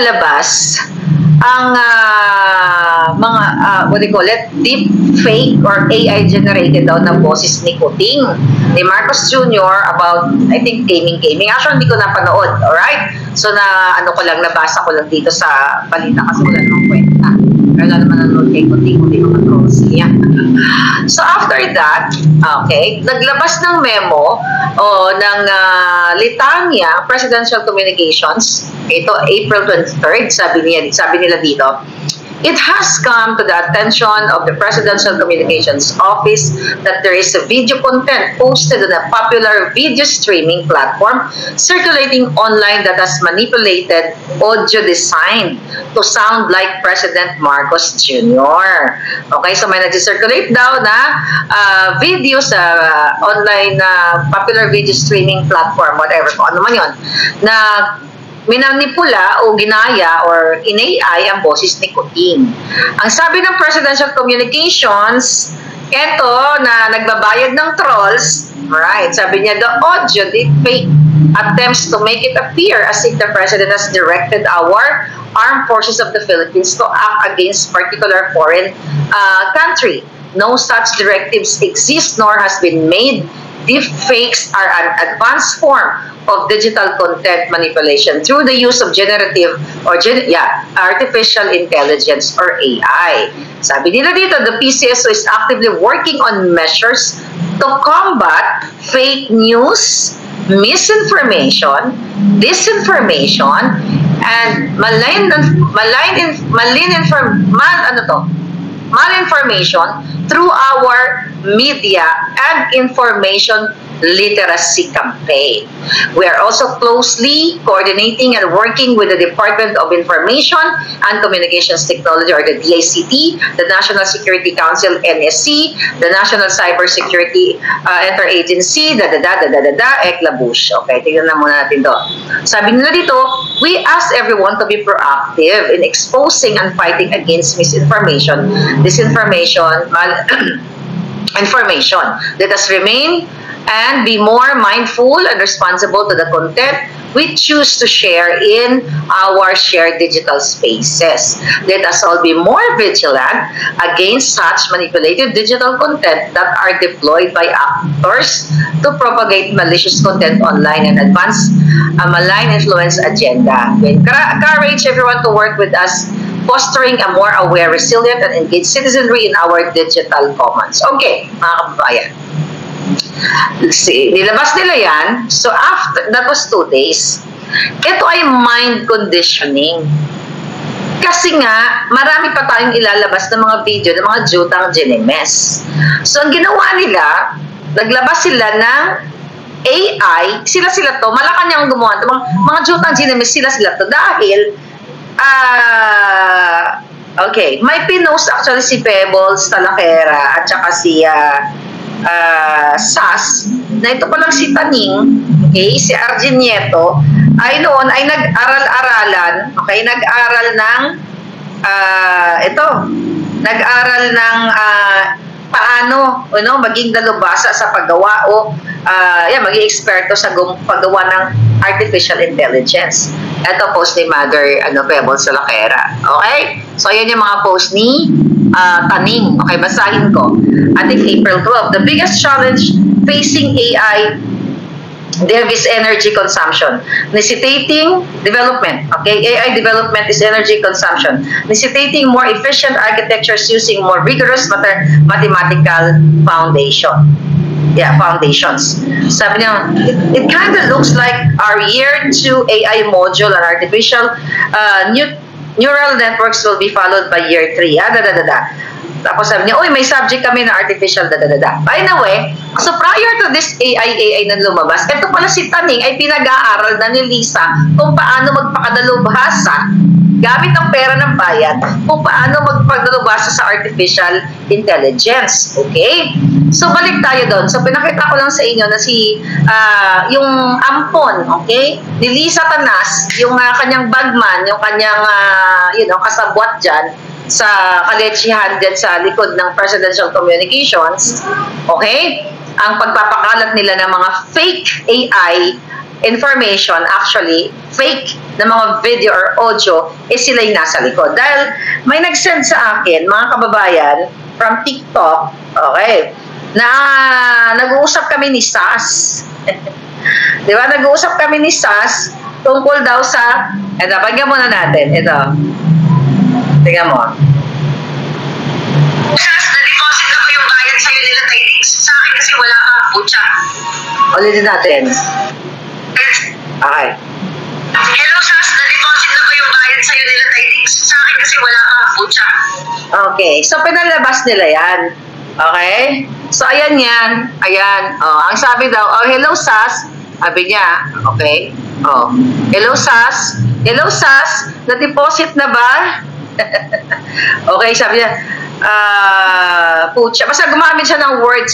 lumalabas ang mga, what do you call it, deep fake or AI generated daw na boses ni Kuting, ni Marcos Jr. about, I think, gaming. Actually, hindi ko napanood, alright? So, nabasa ko lang dito sa balita kasi wala namang kwenta. Kaya naman nanonood kay Kuting, hindi ko controls niya. So, after that, okay, naglabas ng memo ng litanya, Presidential Communications, ito, April 23rd, sabi nila dito, it has come to the attention of the Presidential Communications Office that there is a video content posted on a popular video streaming platform circulating online that has manipulated audio designed to sound like President Marcos Jr. Okay, so may nag-circulate daw na video sa online popular video streaming platform, whatever, kung ano man yun, na minanipula o ginaya or in-AI ang boses ni Kuting. Ang sabi ng Presidential Communications, eto na nagbabayad ng trolls, right, sabi niya, the audio deepfake attempts to make it appear as if the President has directed our armed forces of the Philippines to act against particular foreign country. No such directives exist nor has been made. Deepfakes are an advanced form of digital content manipulation through the use of generative or artificial intelligence or AI. Sabi nila dito, the PCSO is actively working on measures to combat fake news, misinformation, disinformation, and malinformation through our media and information literacy campaign. We are also closely coordinating and working with the Department of Information and Communications Technology or the DICT, the National Security Council NSC, the National Cybersecurity Interagency, ECLABUSH. Okay, tingnan na muna natin to. Sabi nila dito, we ask everyone to be proactive in exposing and fighting against misinformation, disinformation, information. Let us remain and be more mindful and responsible to the content we choose to share in our shared digital spaces. Let us all be more vigilant against such manipulated digital content that are deployed by actors to propagate malicious content online and advance a malign influence agenda. We encourage everyone to work with us, fostering a more aware, resilient, and engaged citizenry in our digital commons. Okay, mga kababayan. Nilabas nila yan. So, after, that was 2 days. Ito ay mind conditioning. Kasi nga, marami pa tayong ilalabas ng mga video ng mga jutang ginemes. So, ang ginawa nila, naglabas sila ng AI, sila to, Malacanang gumawa, mga jutang ginemes, sila to, dahil, okay, may pinost actually si Pebbles Talakera at saka si SAS, na ito palang si Taning, okay, si Arjen Nieto, ay noon ay nag-aral-aralan, okay, nag-aral ng paano maging dalubhasa sa paggawa o maging eksperto sa paggawa ng artificial intelligence. Ito post ni Mother Pebbles Talakera. Okay? So, yan yung mga post ni Taning. Okay, basahin ko. I think April 12. The biggest challenge facing AI is energy consumption. Necessitating development. Okay, AI development is energy consumption. Necessitating more efficient architectures using more rigorous mathematical foundations. Sabi niya, it kind of looks like our year 2 AI module and artificial neural networks will be followed by year 3. Tapos sabi niya, may subject kami na artificial By the way, so prior to this AI na lumabas, ito pala si Taning ay pinag-aaral na ni Lisa kung paano magpakadalubhasa gamit ang pera ng bayan, kung paano magpagdalubhasa sa artificial intelligence. Okay? So, balik tayo doon. So, pinakita ko lang sa inyo na yung ampon, okay? Ni Lisa Tanas, yung kanyang bagman, yung kanyang, kasabwat dyan, sa kalechihan din sa likod ng Presidential Communications, okay? Ang pagpapakalat nila ng mga fake AI information, actually, fake ng mga video or audio, sila yung nasa likod. Dahil may nag-send sa akin, mga kababayan, from TikTok, okay, na nag-uusap kami ni Sas. Di ba? Nag-uusap kami ni Sas tungkol daw sa, eto, pagyan muna natin, ito. Tingnan mo. Sas, na-deposit na ko yung bayad sa'yo nila tidings. Sa akin kasi wala kang pucha. Ulitin natin. Okay. Hello, Sas, na-deposit na ko yung bayad sa'yo nila tidings. Sa akin kasi wala kang pucha. Okay. So, pinalabas nila yan. Okay? So, ayan yan. Ayan. Oh, ang sabi daw, oh, hello, Sas. Sabi niya, okay. Oh, hello, Sas. Hello, Sas. Na-deposit na ba? Okay, sabi niya, pucha. Basta gumamit siya ng word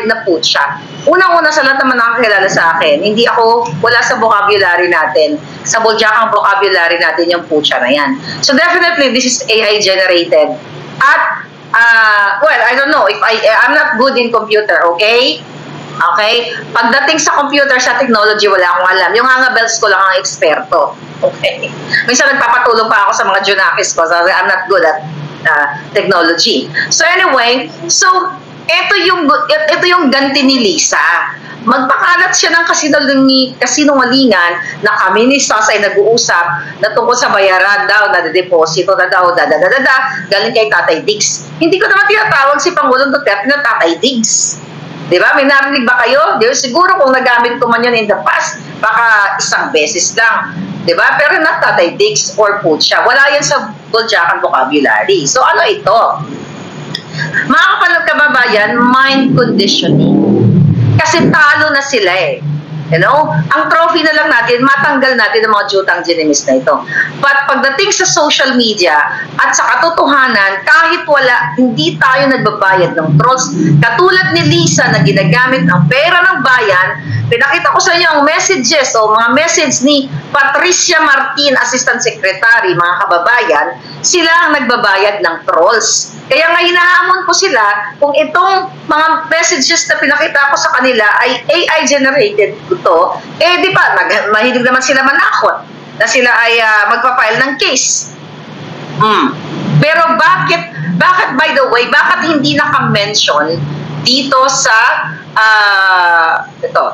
na pucha. Unang-una sa lahat naman nakakilala sa akin, hindi ako, wala sa vocabulary natin, sa Buljakang vocabulary natin yung pucha na yan. So definitely, this is AI generated. At, well, I don't know, if I'm not good in computer, okay? Okay? Pagdating sa computer, sa technology, wala akong alam. Yung bells ko lang ang eksperto. Okay? Minsan nagpapatulong pa ako sa mga junakis ko. So I'm not good at technology. So anyway, so ito yung ganti ni Lisa. Magpakalat siya ng kasinungalingan na kami ni Sas ay nag-uusap na tungkol sa bayaran daw, na deposito na daw, galing kay Tatay Diggs. Hindi ko naman tinatawag si Pangulong Duterte na Tatay Diggs. Diba? May narinig ba kayo? Diba? Siguro kung nagamit ko man yun in the past, baka isang beses lang. Diba? Pero not Tatay Diggs or Pucha. Wala yan sa Buljakan vocabulary. So ano ito? Mga kababayan, mind conditioning. Kasi talo na sila eh. You know? Ang trophy na lang natin, matanggal natin ang mga jutang genimis na ito. But pagdating sa social media at sa katotohanan, kahit hindi tayo nagbabayad ng trolls, katulad ni Lisa na ginagamit ang pera ng bayan, pinakita ko sa inyo ang messages o mga message ni Patricia Martin, Assistant Secretary, mga kababayan, sila ang nagbabayad ng trolls. Kaya nga hinahamon ko sila kung itong mga messages na pinakita ko sa kanila ay AI generated to, di ba, mahilig naman sila manakot na sila ay magpa-file ng case. Pero bakit by the way, bakit hindi naka-mention dito sa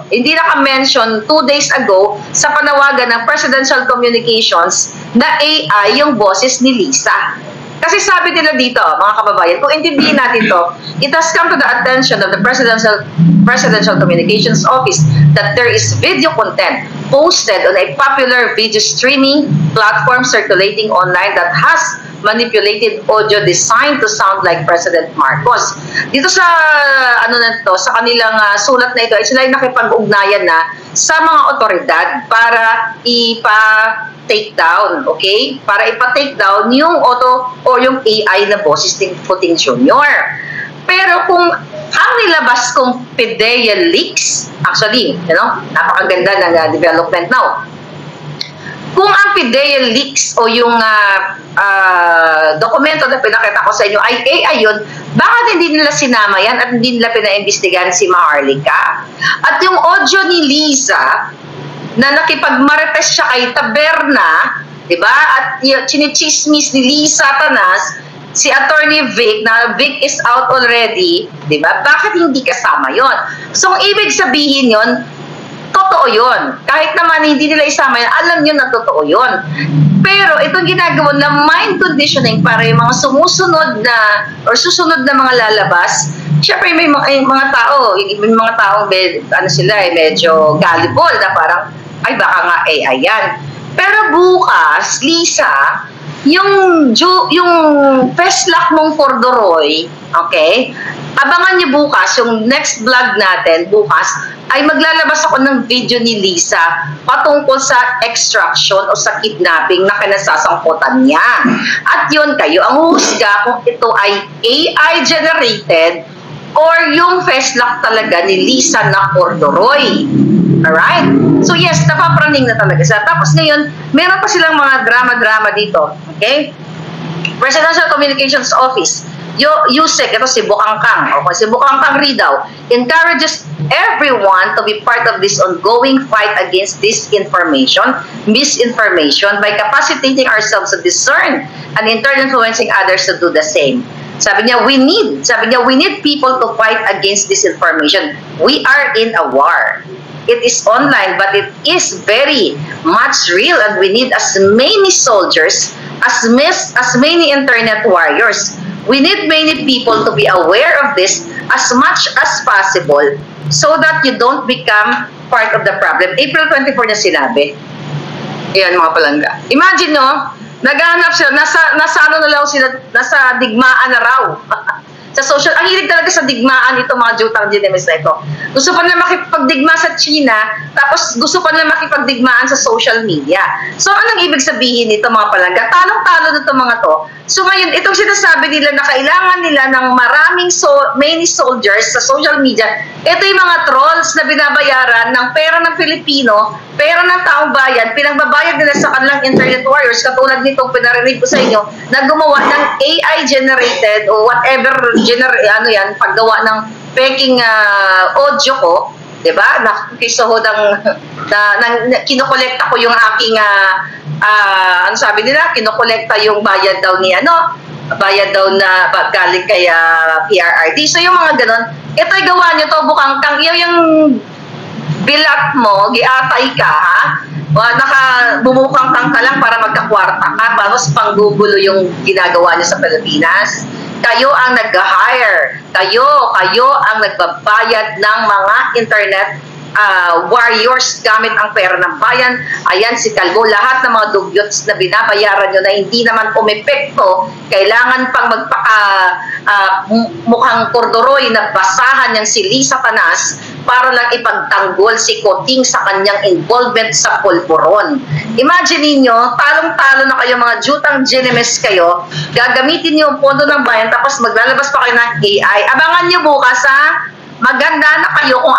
hindi naka-mention 2 days ago sa panawagan ng Presidential Communications na AI yung boses ni Lisa? Kasi sabi nila dito, mga kababayan, kung intindihin natin to, it has come to the attention of the Presidential Communications Office that there is video content posted on a popular video streaming platform circulating online that has manipulated audio designed to sound like President Marcos. Dito sa sa kanilang sulat na ito, ay sila ay nakipag-ugnayan na sa mga otoridad para take down, okay? Para ipa-take down yung auto o yung AI na boses ni Puting Jr. Pero kung ang nilabas kong PDEA leaks, actually, napakaganda ng development now. Kung ang PDEA leaks o yung dokumento na pinakita ko sa inyo ay AI yun, bakit hindi nila sinama yan at hindi nila pinaimbestigahan si Maharlika? At yung audio ni Lisa, na nakipagmarites siya kay Taberna, diba? At chinichismis ni Lisa Tanas, si Attorney Vic, na Vic is out already, diba? Bakit hindi kasama yon? So, ang ibig sabihin yon, totoo yon. Kahit naman hindi nila isama yan, alam nyo na totoo yon. Pero itong ginagawa na mind conditioning para yung mga sumusunod na or susunod na mga lalabas, syempre may mga tao, medyo gullible na parang ay baka nga AI yan. Pero bukas, Lisa, yung Feslak mong Cordoroy, okay, abangan niyo bukas, yung next vlog natin, bukas, ay maglalabas ako ng video ni Lisa patungkol sa extraction o sa kidnapping na kinasasangkutan niya. At yun kayo, ang husga kung ito ay AI generated or yung Feslak talaga ni Lisa na Cordoroy. Alright? So yes, napapraning na talaga siya. Tapos ngayon, meron pa silang mga drama-drama dito. Okay? Presidential Communications Office Yusek, ito si Bukangkang, okay, si Bukangkang Ridao, encourages everyone to be part of this ongoing fight against disinformation, misinformation, by capacitating ourselves to discern and in turn influencing others to do the same. Sabi niya, we need people to fight against disinformation. We are in a war. It is online, but it is very much real, and we need as many soldiers, as many internet warriors. We need many people to be aware of this as much as possible so that you don't become part of the problem. April 24 na sinabi. Ayan mga palangga. Imagine no, naghahanap sila, nasa ano na lang sila, nasa digmaan na raw. Sa social, ang hilig talaga sa digmaan itong mga jutang GNMS na ito. Gusto pa nila makipagdigma sa China, tapos gusto pa nila makipagdigmaan sa social media. So, anong ibig sabihin nito mga palangga? Talong-talo nito mga to. So, ngayon, itong sinasabi nila na kailangan nila ng many soldiers sa social media, ito yung mga trolls na binabayaran ng pera ng Pilipino, pera ng taong bayan, pinagbabayad nila sa kanilang internet warriors, katulad nitong pinarinig ko sa inyo, na gumawa ng AI-generated o whatever paggawa ng peking audio ko, 'di ba? Kinokolekta ko yung aking ano sabi nila, kinokolekta yung bayad daw na galing kay PRRD. So yung mga ganon, ito ay gawa nyo to, Bukangkang, yung bilat mo, giatay ka, ha? Bumukangkang ka lang para magkakwarta ka, tapos panggugulo yung ginagawa niya sa Pilipinas. Kayo ang nag-hire, kayo ang nagbabayad ng mga internet warriors gamit ang pera ng bayan. Ayan si Calvo, lahat ng mga dugyots na binabayaran nyo na hindi naman umepekto, kailangan pang mukhang kordoroy na basahan niyang si Lisa Tanas para lang ipagtanggol si Coting sa kanyang involvement sa pulburon. Imagine niyo, talong-talo na kayo, mga jutang GNMS kayo, gagamitin niyo ang pondo ng bayan, tapos maglalabas pa kayo ng AI. Abangan niyo bukas, ha? Maganda na kayo kung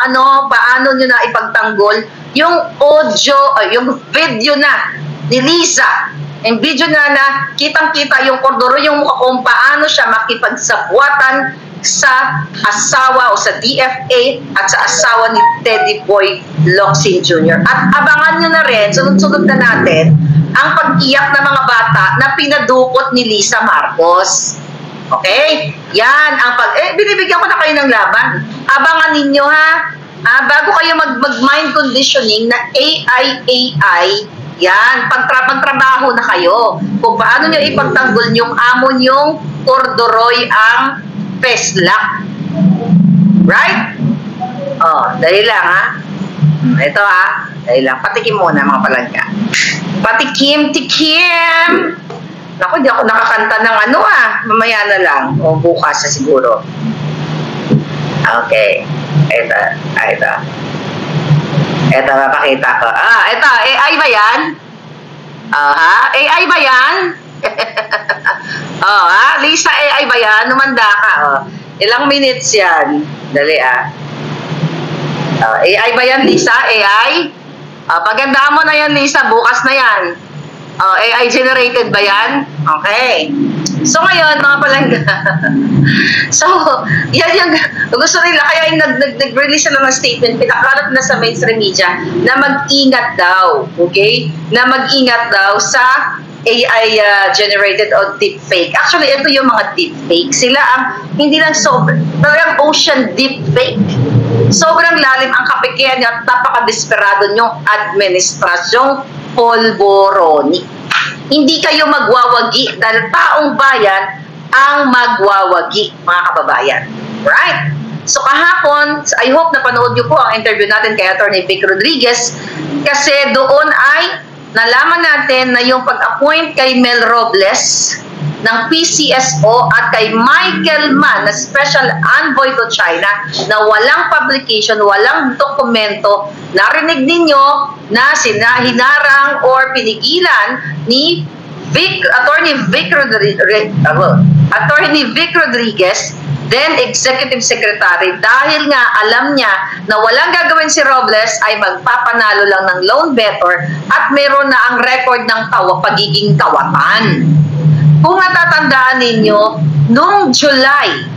paano nyo na ipagtanggol yung audio, yung video na ni Lisa. Yung video na kitang-kita yung kordoro, yung mukha kung paano siya makipagsabwatan sa asawa o sa DFA at sa asawa ni Teddy Boy Locsin Jr. At abangan nyo na rin, sunod-sunod na natin, ang pag-iyak ng mga bata na pinadukot ni Lisa Marcos. Okay? Yan ang binibigyan ko na kayo ng laban. Abangan ninyo, ha? Bago kayo mag-mind conditioning na AI, yan, pagtrabaho na kayo. Kung paano nyo ipagtanggol yung amo nyong kordoroy ang peslak. Right? Dali lang, ha? Ito, ha? Dali lang. Patikim muna, mga palangga. Patikim. Naku, di ako nakakanta ng mamaya na lang. O bukas na siguro. Okay. Ito, mapakita ko. Ito, AI ba yan? AI ba yan? Lisa, AI ba yan? Numanda ka. Ilang minutes yan? Dali, AI ba yan, Lisa? AI? Pagandaan mo na yan, Lisa. Bukas na yan. AI generated ba yan? Okay. So ngayon, mga palangga, so, yan yung gusto nila, kaya yung nag-release sila ng statement, pinakalat na sa mainstream media, na mag-ingat daw, okay? Na mag-ingat daw sa AI generated o deepfake. Actually, ito yung mga deepfake. Sila ang, hindi lang talagang ocean deepfake. Sobrang lalim ang kapikihan niya at napaka-desperado niyong administrasyong polboroni. Hindi kayo magwawagi dahil taong bayan ang magwawagi, mga kababayan. Right? So kahapon, I hope na panood niyo po ang interview natin kay Attorney Vic Rodriguez kasi doon ay nalaman natin na yung pag-appoint kay Mel Robles ng PCSO at kay Michael Mann na Special Envoy to China na walang publication, walang dokumento, narinig ninyo na hinarang or pinigilan ni Attorney Vic Rodriguez, then Executive Secretary, dahil nga alam niya na walang gagawin si Robles ay magpapanalo lang ng loan better at meron na ang record ng pagiging kawatan. Kung natatandaan ninyo, Noong July,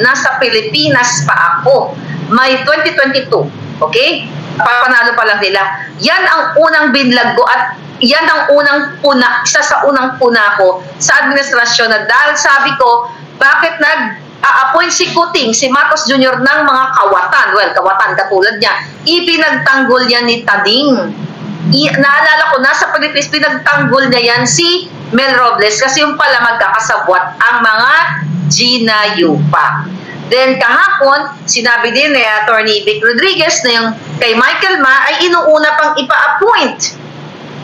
nasa Pilipinas pa ako. May 2022. Okay? Papanalo pa lang nila. Yan ang unang binlag ko at yan ang unang puna, isa sa unang puna ko sa administrasyon na dahil sabi ko, bakit nag-a-appoint si Kuting, si Marcos Jr. ng mga kawatan, well, kawatan katulad niya, ipinagtanggol niya ni Tading. Naalala ko, nasa Pilipinas, pinagtanggol niya yan si Mel Robles kasi yung pala magkakasabwat ang mga Gina Yupa. Then kahapon, sinabi din ni Attorney Vic Rodriguez na yung kay Michael Ma ay inuuna pang ipa-appoint.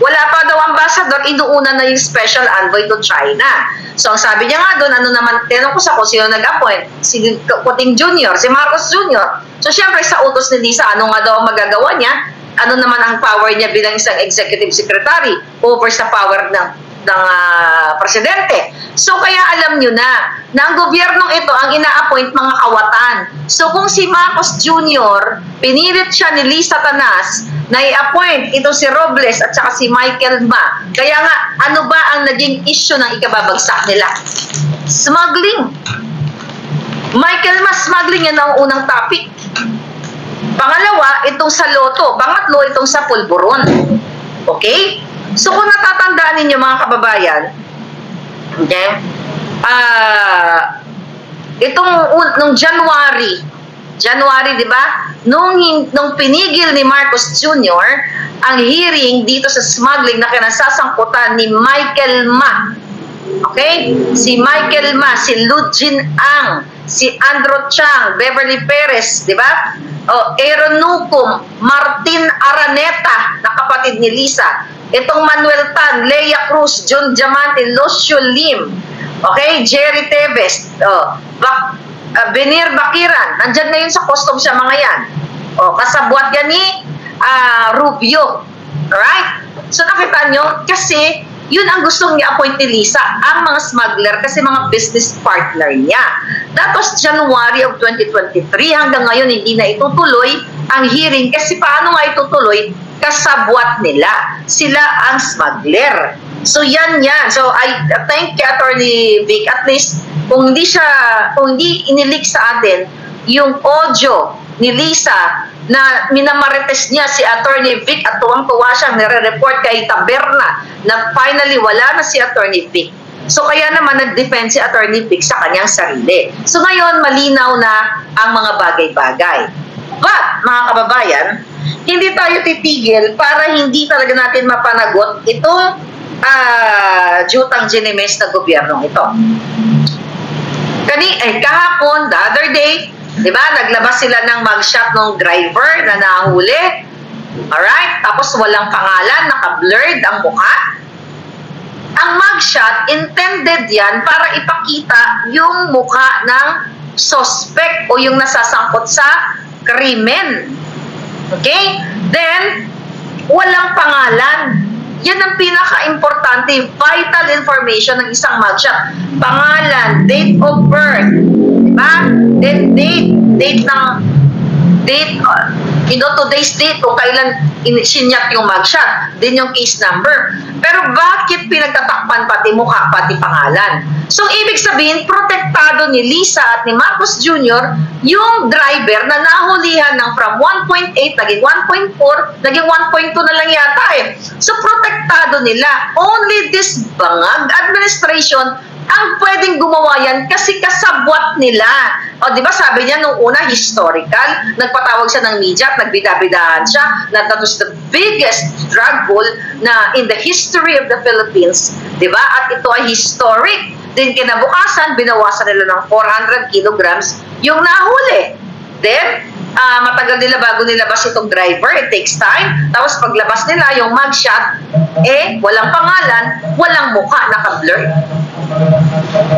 Wala pa daw ambassador, inuuna na yung special envoy to China. So ang sabi niya nga doon, ano naman, tinanong ko sa kung sino nag-appoint, si Kuting Jr., si Marcos Jr. So syempre sa utos ni Lisa, ano nga daw ang magagawa niya, ano naman ang power niya bilang isang executive secretary over sa power ng presidente. So kaya alam nyo na ang gobyernong ito ang ina-appoint mga kawatan. So kung si Marcos Jr., pinilit siya ni Lisa Tanas na i-appoint ito si Robles at saka si Michael Ma. Kaya nga, ano ba ang naging issue ng ikababagsak nila? Smuggling. Michael Ma, smuggling yan ang unang topic. Pangalawa, itong sa loto. Pangatlo, itong sa pulburon. Okay? So kung natatandaan ninyo mga kababayan, okay, nung January, di ba? Nung pinigil ni Marcos Jr. ang hearing dito sa smuggling na kinasasangkutan ni Michael Ma. Okay? Si Michael Ma, si Lujin Ang, si Andrew Chang, Beverly Perez, di ba? Aaron Nucum, Martin Araneta, na kapatid ni Lisa. Itong Manuel Tan, Leia Cruz, John Diamante, Lucio Lim, okay, Jerry Teves, Benir Bakiran, nandyan na yun sa customs siya mga yan. Kasabwat yan ni Rubio. Alright? So nakita nyo, kasi yun ang gustong i-appoint ni Lisa, ang mga smuggler, kasi mga business partner niya. That was January of 2023. Hanggang ngayon, hindi na itutuloy ang hearing. Kasi paano nga itutuloy? Kasabwat nila. Sila ang smuggler. So, yan. So, I thank Attorney Vic. At least, kung hindi inilik sa atin, yung audio ni Lisa na minamarites niya si Attorney Vic at tuwang-tuwa siyang nire-report kay Taberna na finally wala na si Attorney Vic. So kaya naman nag-defend si Attorney Vic sa kanyang sarili. So ngayon malinaw na ang mga bagay-bagay. But mga kababayan, hindi tayo titigil para hindi talaga natin mapanagot itong jutang ginimes na gobyernong ito. Kahapon, the other day, di ba, naglabas sila ng mugshot ng driver na nahuli. Alright? Tapos walang pangalan, naka-blurred ang mukha. Ang mugshot, intended yan para ipakita yung mukha ng suspect o yung nasasangkot sa krimen. Okay? Then, walang pangalan. Yan ang pinaka-importante, vital information ng isang mugshot. Pangalan, date of birth, diba? Then today's date kung kailan sinyat yung mugshot, then yung case number. Pero bakit pinagtatakpan pati mukha, pati pangalan? So, ibig sabihin, protektado ni Lisa at ni Marcos Jr. yung driver na nahulihan ng from 1.8, naging 1.4, naging 1.2 na lang yata eh. So, protektado nila. Only this bangag administration ang pwedeng gumawa yan kasi kasabwat nila. O, di ba sabi niya nung una, historical, nagpatawag siya ng media at nagbidabidahan siya na that was the biggest drug bull na in the history of the Philippines. Di ba? At ito ay historic. Then kinabukasan, binawasan nila ng 400 kilograms yung nahuli. Then, matagal nila bago nilabas itong driver. It takes time. Tapos paglabas nila, yung mugshot, walang pangalan, walang mukha, naka-blur.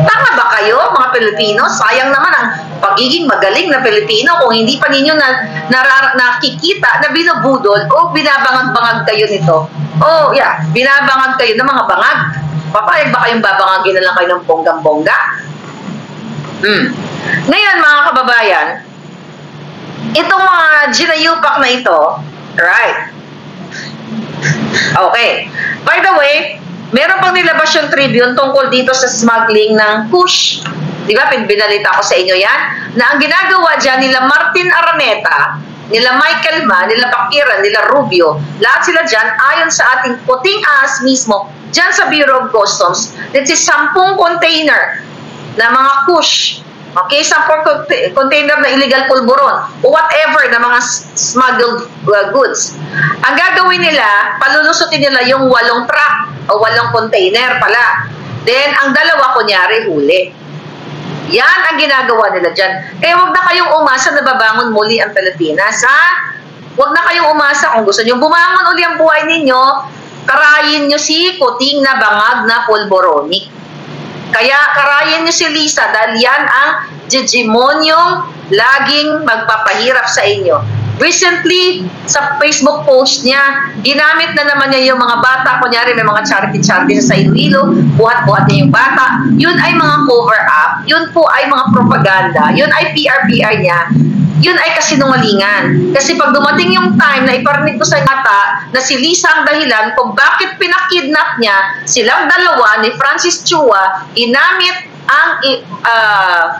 Tama ba kayo, mga Pilipino? Sayang naman ang pagiging magaling na Pilipino kung hindi pa ninyo nakikita na binubudol o binabangag-bangag kayo nito. Binabangag kayo ng mga bangag. Papayag ba kayong babangagin na lang kayo ng bonggang-bongga? Ngayon, mga kababayan, itong mga ginayupak na ito, right? Okay. By the way, meron pang nilabas yung Tribune tungkol dito sa smuggling ng kush. Di ba, binalita ko sa inyo yan? Na ang ginagawa dyan nila Martin Araneta, nila Michael Ma, nila Bakiran, nila Rubio, lahat sila dyan, ayon sa ating puting ahas mismo, dyan sa Bureau of Customs, that is 10 container na mga kush, okay, 10 container na illegal pulburon, o whatever na mga smuggled goods. Ang gagawin nila, palulusutin nila yung 8 truck o 8 container pala. Then, ang 2 kunyari huli. Yan ang ginagawa nila dyan. Kaya huwag na kayong umasa na babangon muli ang Pilipinas, ha? Huwag na kayong umasa kung gusto nyo bumangon uli ang buhay ninyo, karayin nyo si Kuting na bangag na pulboronic. Kaya karayin nyo si Lisa dahil yan ang hegemonyong laging magpapahirap sa inyo. Recently, sa Facebook post niya, ginamit na naman niya yung mga bata. Kunyari, may mga charity sa Iloilo, buhat-buhat niya yung bata. Yun ay mga cover-up. Yun po ay mga propaganda. Yun ay PR niya. Yun ay kasinungalingan. Kasi pag dumating yung time na iparinig ko sa bata na si Lisa ang dahilan kung bakit pinakidnap niya silang 2 ni Francis Chua, ginamit ang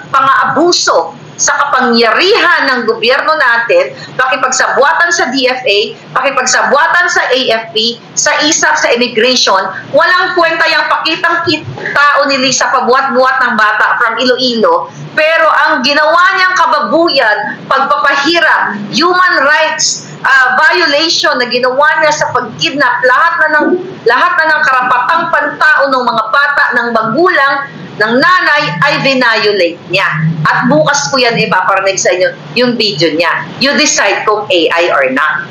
pang-aabuso sa kapangyarihan ng gobyerno natin, pakipagsabuatan sa DFA, pakipagsabuatan sa AFP, sa ISAP, sa immigration, walang kwenta yung pakitang tao ni Lisa pabuhat-buhat ng bata from Iloilo, pero ang ginawa niyang kababuyan, pagpapahirap, human rights violation na ginawa niya sa pagkidnap, lahat na ng karapatang pantao ng mga bata, ng magulang, ng nanay ay vinolate niya. At bukas ko yan ipaparinig sa inyo yung video niya. You decide kung AI or not.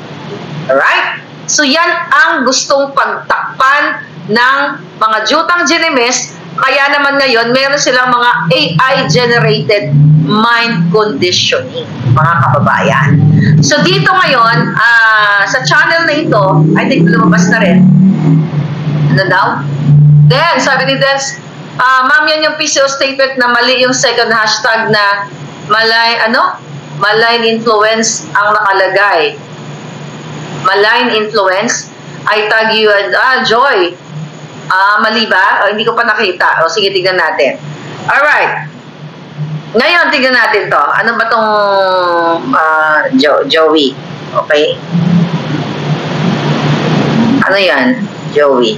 Alright? So yan ang gustong pagtakpan ng mga jutang Ginemes. Kaya naman ngayon, meron silang mga AI-generated mind conditioning, mga kababayan. So dito ngayon, sa channel na ito, I think lumabas na rin. Ano daw? Then, sabi ni Des, ma'am, yan yung PCO statement na mali yung second hashtag na malign influence ang nakalagay. Malign influence, I tag you, Joy. Mali ba? Hindi ko pa nakita. O sige, tignan natin. Alright. Ngayon, tignan natin to. Ano ba tong Joey? Okay. Ano yan? Joey.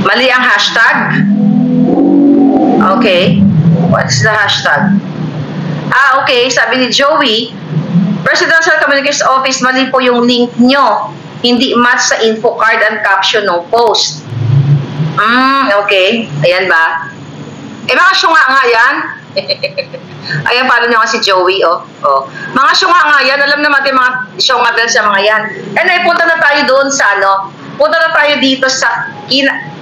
Mali ang hashtag. Okay. What's the hashtag? Okay. Sabi ni Joey, Presidential Communications Office, mali po yung link nyo. Hindi match sa info card and caption ng post. Okay. Ayan ba? Mga syunga nga yan. Ayan, paano nyo nga si Joey, Mga syunga nga yan. Alam naman natin mga syunga dahil sa mga yan. And ay, punta na tayo doon sa punta na tayo dito sa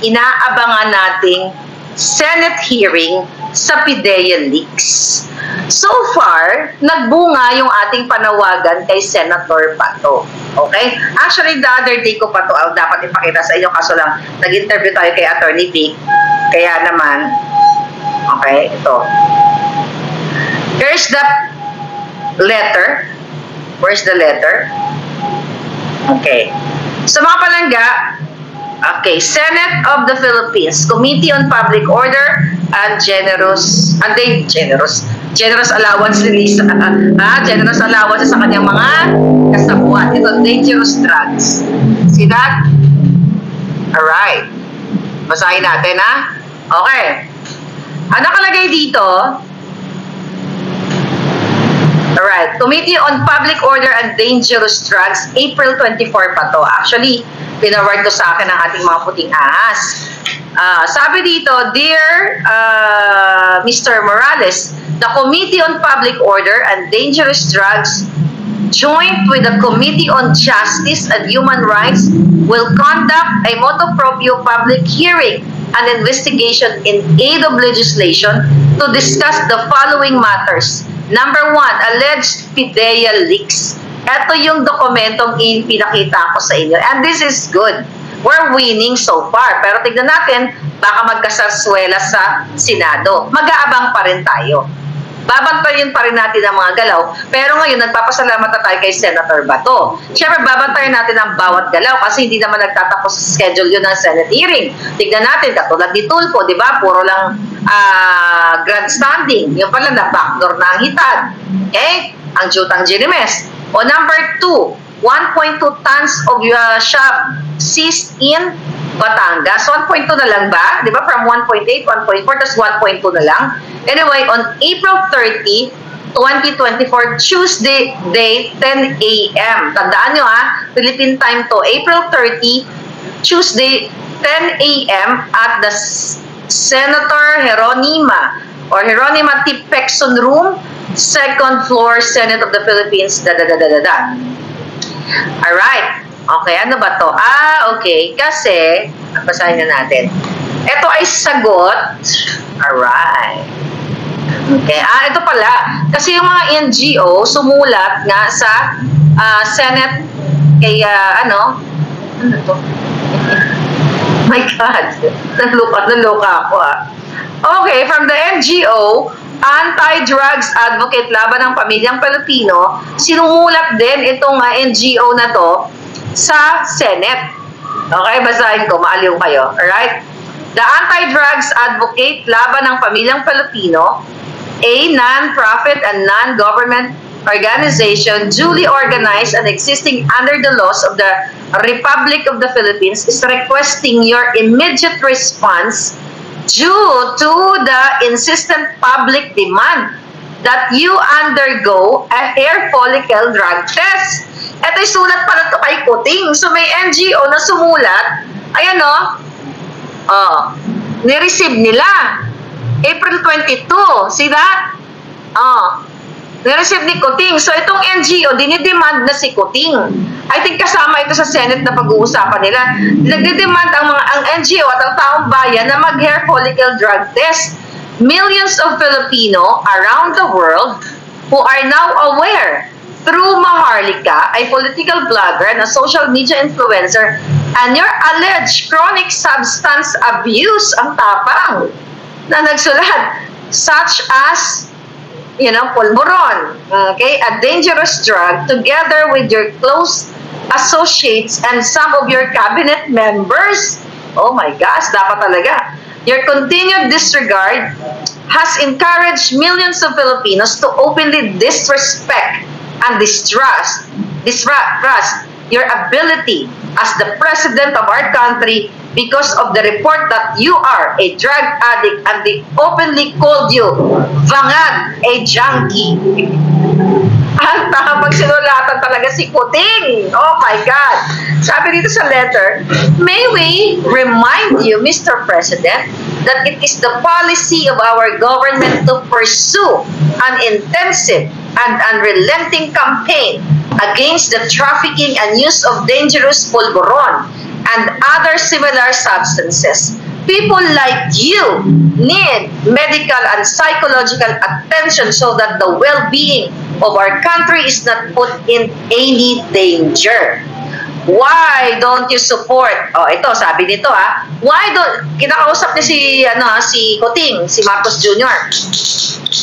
inaabangan nating Senate hearing sa PIDEA leaks. So far, nagbunga yung ating panawagan kay Senator Pato. Okay? Actually, the other day ko pa to dapat ipakita sa inyo, kaso lang nag-interview tayo kay Attorney Vic. Kaya naman, okay, ito. Here's the letter. Where's the letter? Okay. Sa mga palangga, okay, Senate of the Philippines, Committee on Public Order and Generous allowance ni Lisa. Generous allowance sa kanyang mga kasabuan. Ito, dangerous drugs. See that? Alright. Basahin natin, Okay. Ang nakalagay dito, alright, Committee on Public Order and Dangerous Drugs, April 24 pa to. Actually, pinaward to sa akin ng ating mga puting ahas. Sabi dito, Dear Mr. Morales, the Committee on Public Order and Dangerous Drugs, joined with the Committee on Justice and Human Rights, will conduct a motu proprio public hearing and investigation in aid of legislation to discuss the following matters. Number 1, alleged PIDEA leaks. Ito yung dokumentong pinakita ko sa inyo. And this is good. We're winning so far. Pero tignan natin, baka magkasaswela sa Senado. Mag-aabang pa rin tayo. babantayan pa rin natin ang mga galaw. Pero ngayon, nagpapasalamat na tayo kay Senator Bato. Siyempre, babantayan natin ang bawat galaw kasi hindi naman nagtatapos sa schedule yun ng Senate hearing. Tignan natin, katulad ni Tulfo, di ba? Puro lang grandstanding. Yung pala na backdoor na ang hitad. Okay? Ang jutang Ginimes. O number 2, 1.2 tons of shab seized in Batangas. 1.2 na lang ba? Di ba? From 1.8, 1.4, tas 1.2 na lang. Anyway, on April 30, 2024, Tuesday, day, 10 a.m. Tandaan nyo Philippine time to. April 30, Tuesday, 10 a.m. at the Senator Jeronima or Jeronima T. Pecson Room, second floor, Senate of the Philippines, Alright. Okay, ano ba to? Okay. Kasi, basahin na natin. Ito ay sagot. Alright. Okay. Ito pala. Kasi yung mga NGO sumulat nga sa Senate kay, ano to? My God. Naloka ako Okay, from the NGO, Anti-Drugs Advocate Laban ng Pamilyang Pilipino, sinumulat din itong NGO na to sa Senate. Okay, basahin ko, maaliw kayo. Alright? The Anti-Drugs Advocate Laban ng Pamilyang Pilipino, a non-profit and non-government organization duly organized and existing under the laws of the Republic of the Philippines, is requesting your immediate response due to the insistent public demand that you undergo a hair follicle drug test. Ito'y sulat pala ito kay Kuting. So may NGO na sumulat, ayan ni-receive nila. April 22, see that? Ni-receive ni Kuting. So itong NGO, dinidemand na si Kuting. I think kasama ito sa Senate na pag-uusapan nila. Nagdidemand ang NGO at ang taong bayan na mag-hair follicle drug test. Millions of Filipino around the world who are now aware through Maharlika, a political blogger and a social media influencer, and your alleged chronic substance abuse, ang tapang, na nagsulat, such as pulburon, okay, a dangerous drug, together with your close associates and some of your cabinet members. Oh my gosh, dapat talaga. Your continued disregard has encouraged millions of Filipinos to openly disrespect and distrust your ability as the president of our country because of the report that you are a drug addict and they openly called you Vangad, a junkie. Ang pagsinulatan talaga si Kuting. Oh my God. Sabi dito sa letter, may we remind you, Mr. President, that it is the policy of our government to pursue an intensive and unrelenting campaign against the trafficking and use of dangerous pulburon and other similar substances. People like you need medical and psychological attention so that the well-being of our country is not put in any danger. Why don't you support? Ito, sabi nito why don't, kinakausap ni si Kuting, si Marcos Jr.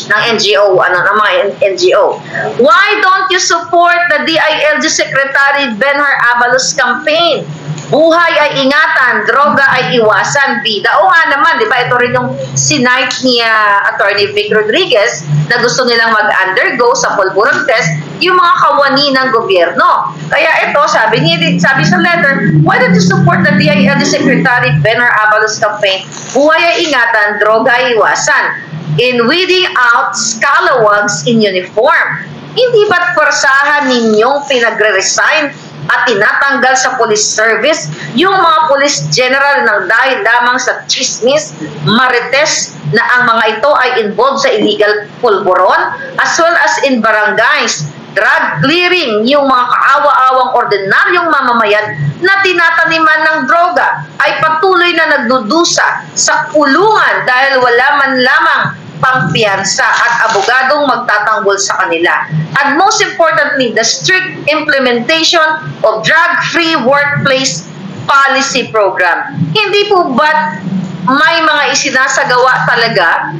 ng NGO, ng mga NGO. Why don't you support the DILG Secretary Benhar Avalos campaign? Buhay ay ingatan, droga ay iwasan, bida. O nga naman, di ba? Ito rin yung sinight ni Attorney Vic Rodriguez na gusto nilang mag-undergo sa pulburon test yung mga kawani ng gobyerno. Kaya ito, sabi sa letter, why don't you support the DILG Secretary Benhar Avalos campaign? Buhay ay ingatan, droga ay iwasan. In weeding out scalawags in uniform. Hindi ba't forsahan ninyong pinagre-resign at tinatanggal sa police service yung mga police general ng dahil lamang sa chismis, marites na ang mga ito ay involved sa illegal pulburon, as well as in barangays, drug clearing yung mga kaawa-awang ordinaryong mamamayan na tinataniman ng droga ay patuloy na nagdudusa sa kulungan dahil wala man lamang pangpiyansa at abogadong magtatanggol sa kanila. And most importantly, the strict implementation of drug-free workplace policy program. Hindi po ba may mga isinasagawa talaga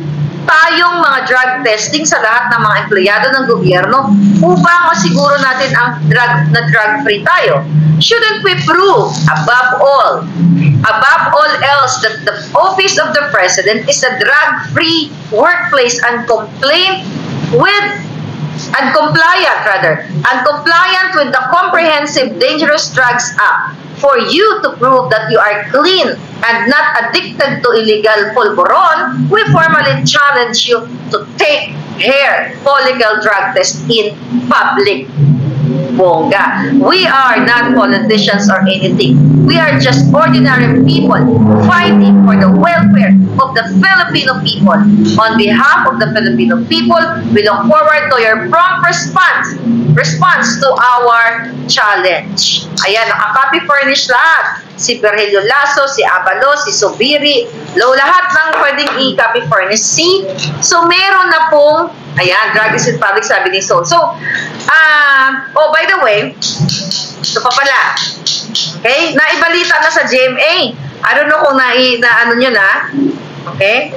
tayong mga drug testing sa lahat ng mga empleyado ng gobyerno upang masiguro natin ang drug-free tayo. Shouldn't we prove, above all else, that the office of the President is a drug-free workplace and compliant with the Comprehensive Dangerous Drugs Act? For you to prove that you are clean and not addicted to illegal pulveron, we formally challenge you to take hair follicle drug test in public. Bongga. We are not politicians or anything. We are just ordinary people fighting for the welfare of the Filipino people. On behalf of the Filipino people, we look forward to your prompt response to our challenge. Ayan, nakaka-copy furnish lahat. Si Virgilio Lasso, si Abalo, si Subiri, lahat ng pwedeng i-copy furnish. So meron na pong, ayan, Drug is in Public, sabi ni Sol. So, oh, by the way, ito pa pala. Okay? Naibalita na sa GMA. I don't know kung ano nyo na. Okay?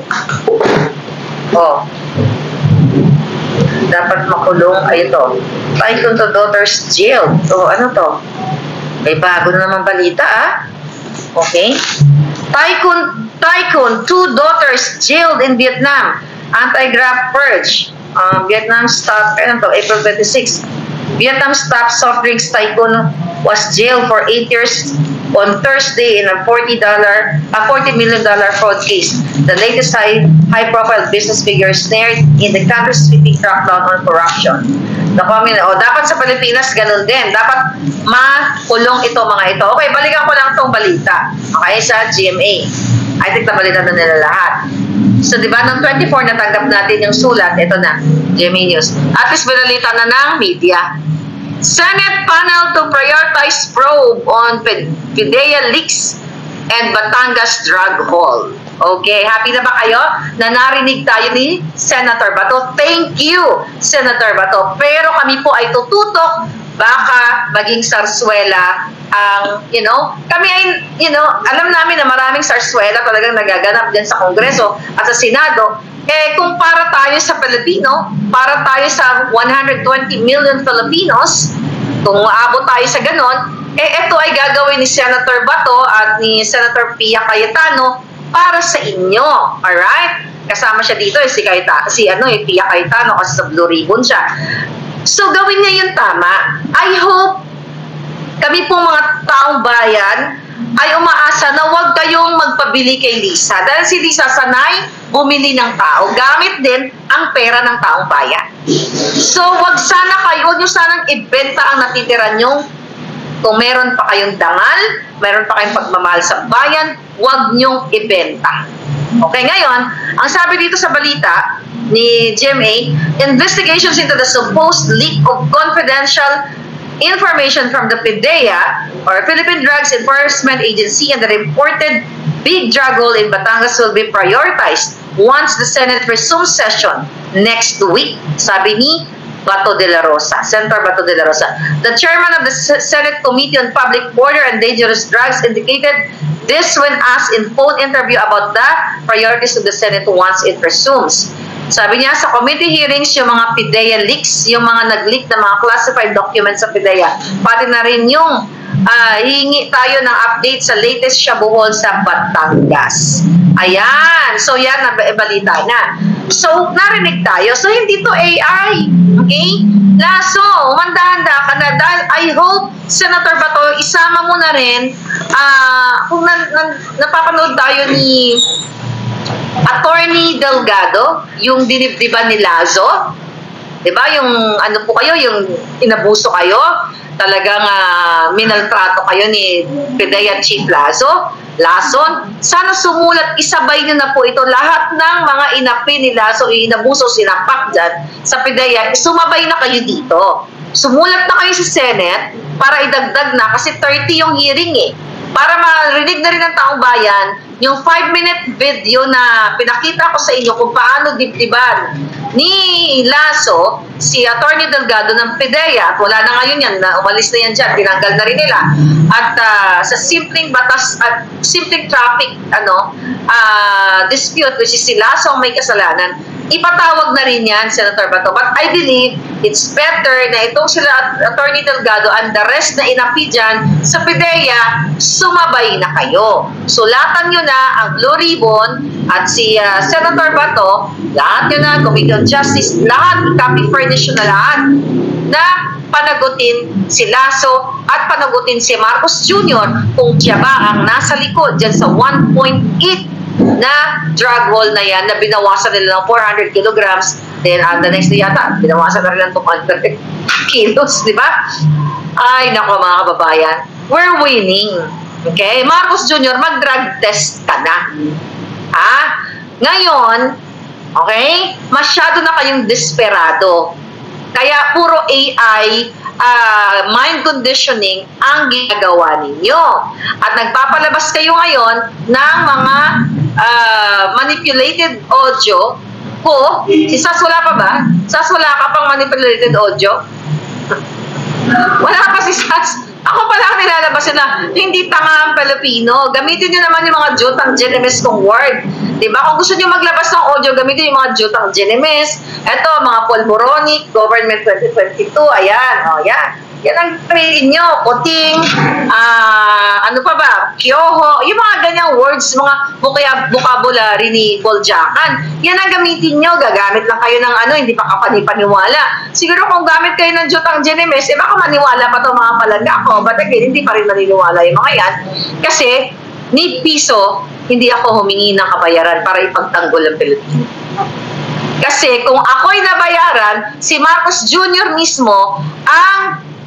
Oh. Dapat makulong. Ay, ito. Tycoon to daughter's jail. So, ano to? May bago na naman balita, Okay? Tycoon, 2 daughters jailed in Vietnam. Anti-graft purge. Vietnam stop, April 26. Vietnam stopped soft drinks tycoon was jailed for 8 years on Thursday in a $40 million fraud case. The latest high-profile business figure snared in the country's sweeping crackdown on corruption. Dapat sa Pilipinas ganun din. Dapat makulong ito mga ito. Okay, balikan ko lang itong balita. Okay, sa GMA. I think nabalitan na nila lahat. So, di ba, noong 24 natanggap natin yung sulat, ito na, GMA News. At least binalita na ng media. Senate panel to prioritize probe on PIDEA leaks and Batangas drug haul. Okay, happy na ba kayo na narinig tayo ni Senator Bato? Thank you, Senator Bato. Pero kami po ay tututok, baka maging sarsuela ang, kami ay, alam namin na maraming sarsuela talagang nagaganap din sa Kongreso at sa Senado. Kung para tayo sa Pilipino, para tayo sa 120 million Filipinos, kung maabot tayo sa ganon, ito ay gagawin ni Senator Bato at ni Senator Pia Cayetano para sa inyo. Alright? Kasama siya dito, Pia Cayetano kasi sa Blue Ribbon siya. So, gawin niya yung tama. I hope kami pong mga taong bayan ay umaasa na huwag kayong magpabili kay Lisa. Dahil si Lisa sanay bumili ng tao. Gamit din ang pera ng taong bayan. So, huwag nyo sanang ibenta ang natitira nyo. Kung meron pa kayong dangal, meron pa kayong pagmamahal sa bayan, huwag nyong ibenta. Okay, ngayon, ang sabi dito sa balita ni GMA, investigations into the supposed leak of confidential information from the PIDEA or Philippine Drugs Enforcement Agency and the reported big drug haul in Batangas will be prioritized once the Senate resumes session next week, sabi ni Bato de la Rosa, Senator Bato de la Rosa. The chairman of the Senate Committee on Public Order and Dangerous Drugs indicated this when asked in phone interview about the priorities of the Senate once it resumes. Sabi niya, sa committee hearings, yung mga PIDEA leaks, yung mga nag-leak na mga classified documents sa PIDEA, pati na rin yung hihingi tayo ng update sa latest shabuhol sa Batangas. Ayan. So, yan, balita na. So, narinig tayo. So, hindi to AI. Okay? Lasso, umanda-handa ka na. Dahil I hope, Senator Bato, isama mo na rin, kung napapanood tayo ni Attorney Delgado, yung dinibdiban ni Lazo, diba? Yung ano po kayo, yung inabuso kayo, talagang minaltrato kayo ni PIDEA Chief Lazo, sana sumulat, isabay nyo na po ito, lahat ng mga inapi ni Lazo, inabuso, sinapak dyan sa PIDEA, sumabay na kayo dito. Sumulat na kayo sa Senate para idagdag na, kasi 30 yung hearing para marinig na rin ng taong bayan yung 5-minute video na pinakita ko sa inyo kung paano dibdiban ni Lasso si Attorney Delgado ng PIDEA, at wala na ngayon yan, umalis na yan dyan, tinanggal na rin nila, at sa simpleng batas at simpleng traffic dispute, which is si Lasso ang may kasalanan, ipatawag na rin yan, Senator Bato. But I believe it's better na itong sila Attorney Delgado and the rest na inapi dyan sa PIDEA, sumabay na kayo. Sulatan nyo na ang Blue Ribbon at si Senator Bato, lahat nyo na, Committee on Justice, lahat, copy furnish na lahat, na panagutin si Lasso at panagutin si Marcos Jr. kung siya ba ang nasa likod dyan sa 1.8 na drug haul na yan na binawasan nila ng 400 kilograms. Then the next day yata, binawasan na rin ng 200 kilos, di ba? Ay, nako mga kababayan, we're winning. Okay? Marcos Jr., mag-drug test ka na. Ngayon, okay, masyado na kayong desperado. Kaya puro AI, mind conditioning ang ginagawa ninyo. At nagpapalabas kayo ngayon ng mga manipulated audio ko. Si Sas wala pa ba? Sas wala ka pang manipulated audio? Wala pa si Sas. Ako pala ang nilalabas na hindi tanga ang Pilipino. Gamitin nyo naman yung mga jutang Genemes kong word. Diba? Kung gusto nyo maglabas ng audio, gamitin yung mga jutang Genemes. Ito, mga Polboronic, Government 2022. Ayan. O, yan. Yan ang train nyo. Kuting, ano pa ba? Kyoho. Yung mga ganyang words, mga vocabulary ni Boljakan. Yan ang gamitin nyo. Gagamit lang kayo ng ano, hindi pa kapanipaniwala. Siguro kung gamit kayo ng jutang Genemes, baka maniwala pa ito mga palangga ko. But again, hindi pa rin maniniwala yung mga yan. Kasi, ni piso, hindi ako humingi ng kabayaran para ipagtanggol ang Pilipino. Kasi kung ako'y nabayaran, si Marcos Jr. mismo,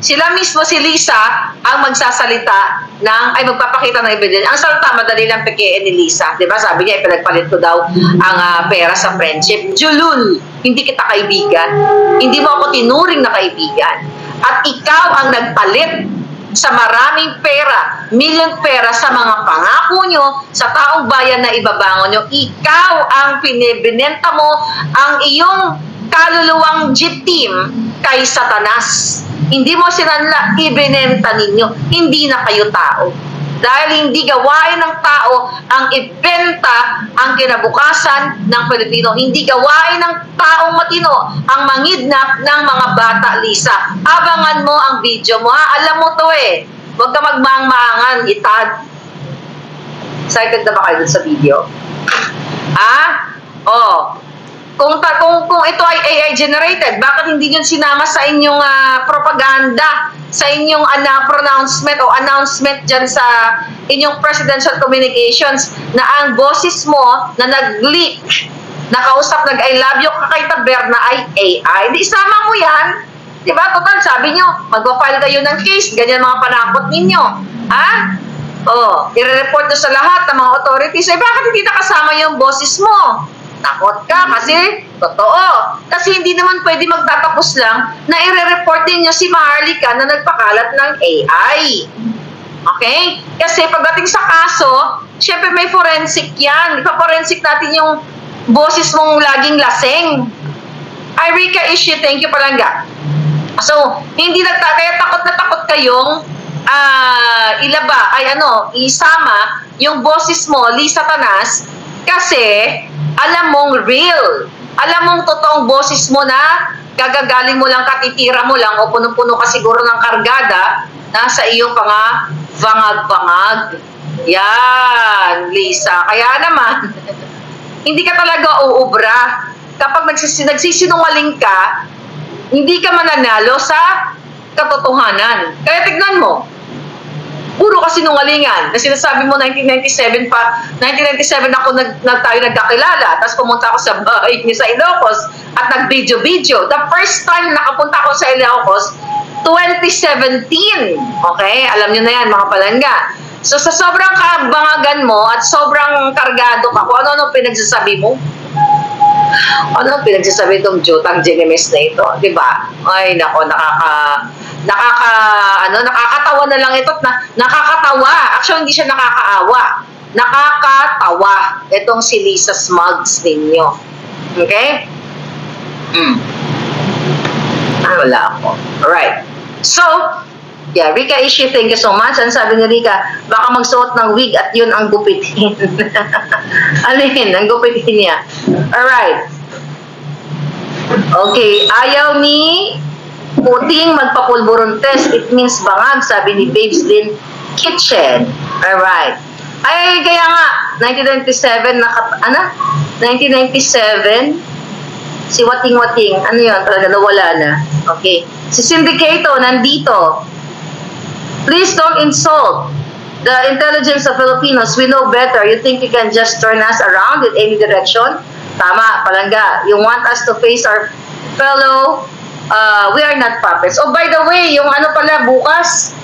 sila mismo, si Lisa, ang magsasalita ay magpapakita ng ebidensya. Ang salita, madali lang pekein ni Lisa. Diba? Sabi niya, ipinagpalit ko daw ang pera sa friendship. Julul, hindi kita kaibigan. Hindi mo ako tinuring na kaibigan. At ikaw ang nagpalit sa maraming pera, million pera sa mga pangako nyo, sa taong bayan na ibabangon nyo. Ikaw ang binenta mo ang iyong kaluluwang jeep team kay Satanas. Hindi mo sinanla, ibinenta ninyo. Hindi na kayo tao. Dahil hindi gawain ng tao ang ibenta ang kinabukasan ng Pilipino. Hindi gawain ng taong matino ang mangidnap ng mga bata, Lisa. Abangan mo ang video mo, ha? Alam mo to eh. Huwag ka magmangmangan, itad. Excited na ba kayo sa video? Kung ito ay AI generated, bakit hindi nyo sinama sa inyong propaganda, sa inyong pronouncement o announcement dyan sa inyong presidential communications na ang boses mo na nag-leak, nakausap, nag-I love you ka kay Taber na ay AI? Di isama mo yan. Diba? Total, sabi nyo, magpa-file kayo ng case, ganyan mga panakot ninyo. I-report nyo sa lahat ng mga authorities. Bakit hindi nakasama yung boses mo? Takot ka kasi totoo. Kasi hindi naman pwede magtatapos lang na i-report din niya si Maharlika na nagpakalat ng AI. Okay? Kasi pagdating sa kaso, syempre may forensic yan. Ipa-forensic natin yung boses mong laging laseng. Rika Ishi, thank you palangga. So, kaya takot na takot kayong isama yung boses mo, Lisa Tanas, kasi alam mong real. Alam mong totoong boses mo na gagagaling mo lang, katitira mo lang o punong-puno ka siguro ng kargada nasa iyong vangag-vangag. Yan, Lisa. Kaya naman, hindi ka talaga uubra. Kapag nagsisinungaling ka, hindi ka mananalo sa katotohanan. Kaya tignan mo, puro kasinungalingan. Kasi nasabi mo 1997 ako tayo nagkakilala. Tapos pumunta ako sa bahay niya sa Ilocos at nag-video-video. The first time nakapunta ako sa Ilocos, 2017. Okay? Alam niyo na yan, mga palangga. So sa sobrang kabangagan mo at sobrang kargado ka, kung ano-ano pinagsasabi mo, ano pinagsasabi itong jutang Genemes na ito, di ba? Ay, nako, nakakatawa na lang ito. Nakakatawa. Actually, hindi siya nakakaawa. Nakakatawa. Itong si Lisa Smugs ninyo. Okay? Wala ako. Alright. So, yeah, Rika Ishi, thank you so much. Ang sabi ni Rika, baka magsuot ng wig at yun ang gupitin. Alin? Ang gupitin niya. Alright. Okay, ayaw ni Kuting magpapulburon test. It means bangag, sabi ni Babes Lynn Kitchen. Alright. Ay, kaya nga, 1997, 1997, si Wating-Wating, ano yun, talaga nawala na. Okay. Si Syndicato, nandito. Please don't insult the intelligence of Filipinos. We know better. You think you can just turn us around in any direction? Tama, Palangga. You want us to face our fellow, we are not puppets. Oh, by the way, yung ano pala, bukas,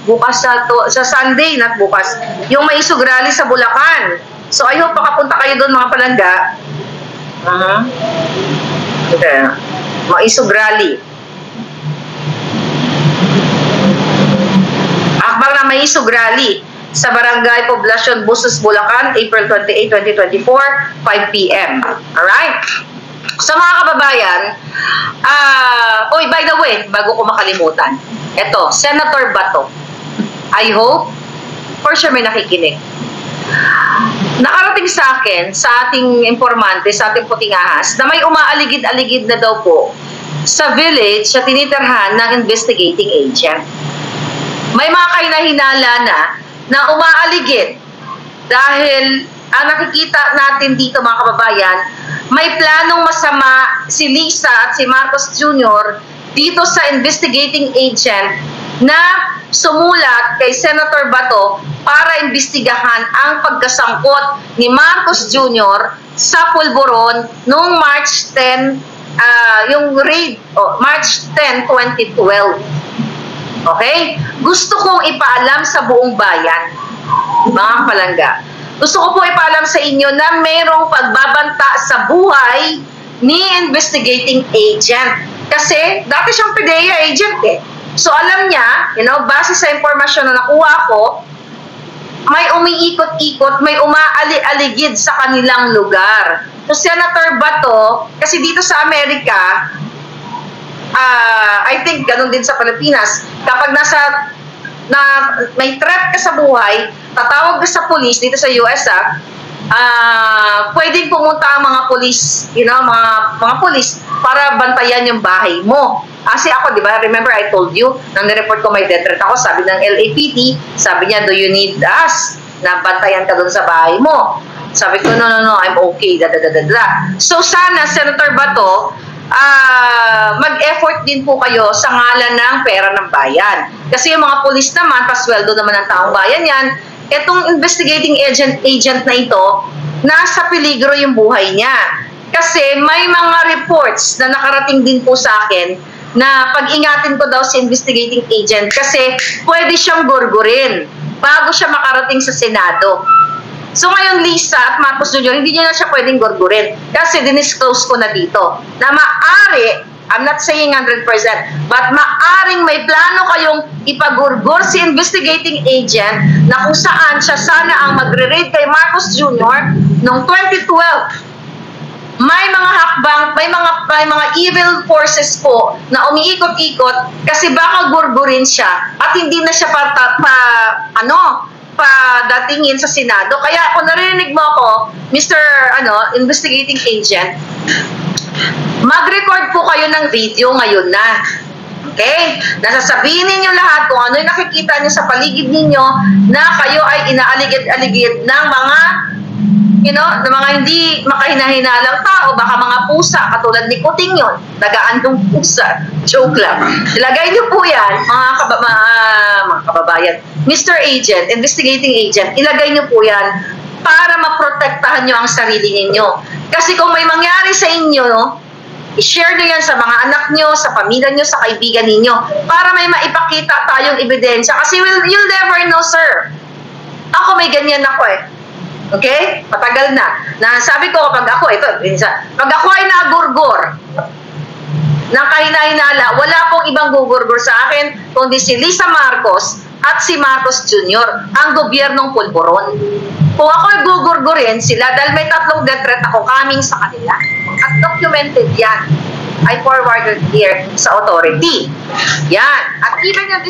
bukas sa Sunday, not bukas, yung may isog rally sa Bulacan. So, I hope makapunta kayo doon, mga Palangga. Okay. Mga isog rally. Akbang na may isog rally sa Barangay Poblacion, Busos, Bulacan, April 28, 2024, 5 p.m. Alright? Sa mga kababayan, by the way, bago ko makalimutan, eto, Senator Bato. I hope, for sure may nakikinig. Nakarating sa akin, sa ating informante, sa ating puting ahas, na may umaaligid-aligid na daw po sa village sa tinitirhan ng investigating agent. May mga kahinahinala na umaaligid dahil nakikita natin dito, mga kababayan, may planong masama si Lisa at si Marcos Jr. dito sa investigating agent na sumulat kay Senator Bato para imbestigahan ang pagkasangkot ni Marcos Jr. sa Pulburon noong March 10, yung raid, March 10, 2012. Okay? Gusto kong ipaalam sa buong bayan, mga Palangga. Gusto ko po ipaalam sa inyo na mayroong pagbabanta sa buhay ni investigating agent. Kasi dati siyang PDEA agent eh. So alam niya, base sa impormasyon na nakuha ko, may umiikot-ikot, may umaali-aligid sa kanilang lugar. So Senator Bato, kasi dito sa Amerika, I think ganun din sa Pilipinas, kapag may threat ka sa buhay, tatawag ka sa police dito sa US, pwedeng pumunta ang mga police, mga police para bantayan yung bahay mo. Kasi ako, di ba, remember I told you, nang nireport ko may death threat ako, sabi ng LAPD, sabi niya, do you need us na bantayan ka doon sa bahay mo? Sabi ko, no, I'm okay, So sana, Senator Bato, mag-effort din po kayo sa ngalan ng pera ng bayan. Kasi yung mga polis naman, pasweldo naman ng taong bayan yan, itong investigating agent na ito, nasa peligro yung buhay niya. Kasi may mga reports na nakarating din po sa akin na pag-ingatin ko daw si investigating agent kasi pwede siyang gurgurin bago siya makarating sa Senado. So ngayon, Lisa at Marcos Jr., hindi niya na siya pwedeng gurgurin kasi dinisclose ko na dito na maaari, I'm not saying 100%, but maaring may plano kayong ipagurgur si investigating agent na kung saan siya sana ang magre-raid kay Marcos Jr. noong 2012. May mga hakbang, may mga evil forces po na umiikot-ikot kasi baka gurgurin siya at hindi na siya padatingin sa Senado. Kaya kung narinig mo ako, Mr. Investigating Agent, mag-record po kayo ng video ngayon na. Okay? Nasasabihin ninyo lahat kung ano yung nakikita nyo sa paligid ninyo na kayo ay inaaligid-aligid ng mga ng mga hindi makahinahinalang tao, baka mga pusa, katulad ni Kuting yun, dagaan ng pusa. Joke lang. Ilagay niyo po yan, mga kababayan. Mr. Agent, investigating agent, ilagay niyo po yan para maprotektahan niyo ang sarili ninyo. Kasi kung may mangyari sa inyo, i-share niyo yan sa mga anak niyo, sa pamilya niyo, sa kaibigan ninyo, para may maipakita tayong ebidensya. Kasi you'll never know, sir. Ako may ganyan ako eh. Okay? Matagal na. Sabi ko kapag ako, pag ako ay nagurgur ng kahinahinala, wala pong ibang gugurgur sa akin kundi si Lisa Marcos at si Marcos Jr., ang gobyernong Pulburon. Kung ako ay gugurgurin sila, dahil may 3 death threat ako coming sa kanila. At documented yan. I forwarded here sa authority. Yan. At even yung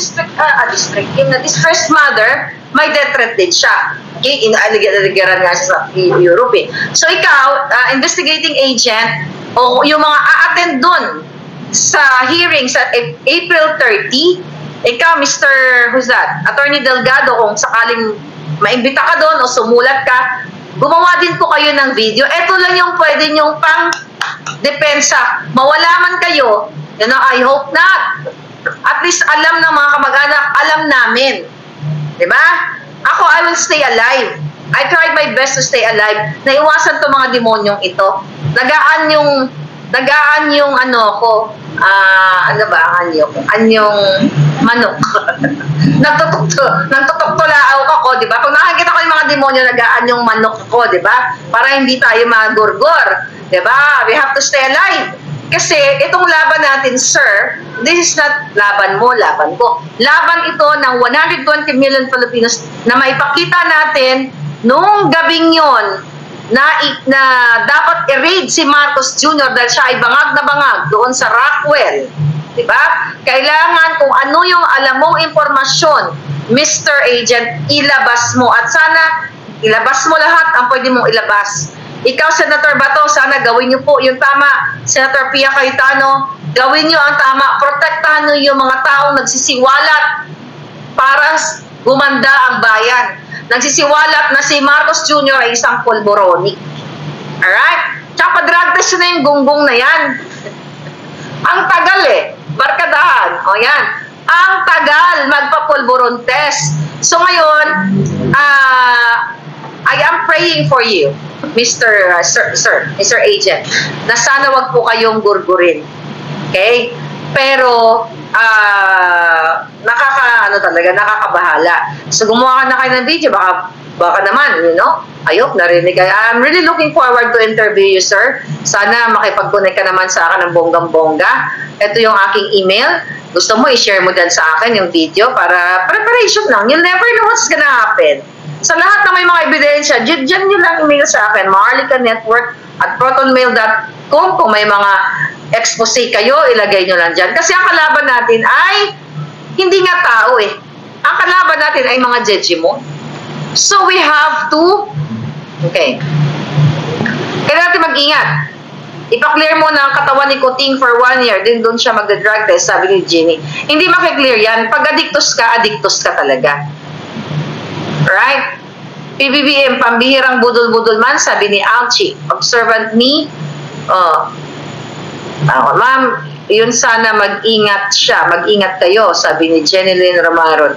distressed mother, may death threat din siya. Okay? Inaaligid-aligaran nga siya sa Europe eh. So ikaw, investigating agent, o yung mga a-attend dun sa hearing sa April 30, ikaw, Mr. who's that? Attorney Delgado, kung sakaling maimbita ka doon o sumulat ka, gumawa din po kayo ng video. Ito lang yung pwede nyong pang depensa. Mawala man kayo, you know, I hope not. At least alam ng mga kamag-anak, alam namin. Diba? Ako, I will stay alive. I tried my best to stay alive. Naiwasan to mga demonyong ito. Nagaan yung ano ko, ano ba ang anyo ko? Anyong manok. Nagtutuktulaaw ako, di ba? Pag nakikita ko yung mga demonyo, nagaan yung manok ko, di ba? Para hindi tayo magurgur. Di ba? We have to stay alive. Kasi itong laban natin, sir, this is not laban mo, laban ko. Laban ito ng 120 million Filipinos na maipakita natin nung gabing yon na dapat i-raid si Marcos Jr. dahil siya ay bangag na bangag doon sa Rockwell. Diba? Kailangan kung ano yung alam mong impormasyon, Mr. Agent, ilabas mo. At sana ilabas mo lahat ang pwede mong ilabas. Ikaw, Senator Bato, sana gawin niyo po yung tama. Senator Pia Cayetano, gawin niyo ang tama. Protektahan niyo yung mga taong nagsisiwalat para gumanda ang bayan. Nagsisiwalat na si Marcos Jr. ay isang polboronic. Alright? Tsaka drug test na yung gunggong na yan. Ang tagal barkadahan. O yan. Ang tagal magpa-polboron test. So ngayon, I am praying for you, Mr. Agent, na sana wag po kayong gurgurin. Okay? Pero, nakakabahala. So, gumawa ka na kayo ng video, baka naman, you know, I hope narinig kayo. I'm really looking forward to interview you, sir. Sana makipag-connect ka naman sa akin ng bonggang-bongga. Ito yung aking email. Gusto mo, i-share mo din sa akin yung video para preparation lang. You'll never know what's gonna happen. Sa lahat na may mga ebidensya, dyan nyo lang email sa akin, maharlikanetwork@protonmail.com. Kung may mga expose kayo, ilagay nyo lang dyan. Kasi ang kalaban natin ay hindi nga tao Ang kalaban natin ay mga jejimon. So we have to, kailangan natin mag-ingat. Ipa-clear mo na ang katawan ni Kuting for 1 year, din doon siya mag-drug test, sabi ni Jenny. Hindi makiklear yan. Pag adiktos ka talaga. Right? PBBM, pambihirang budol-budol man, sabi ni Alchi. Observant me. Ma'am, yun sana mag-ingat siya. Mag-ingat kayo, sabi ni Jenilyn Romaron.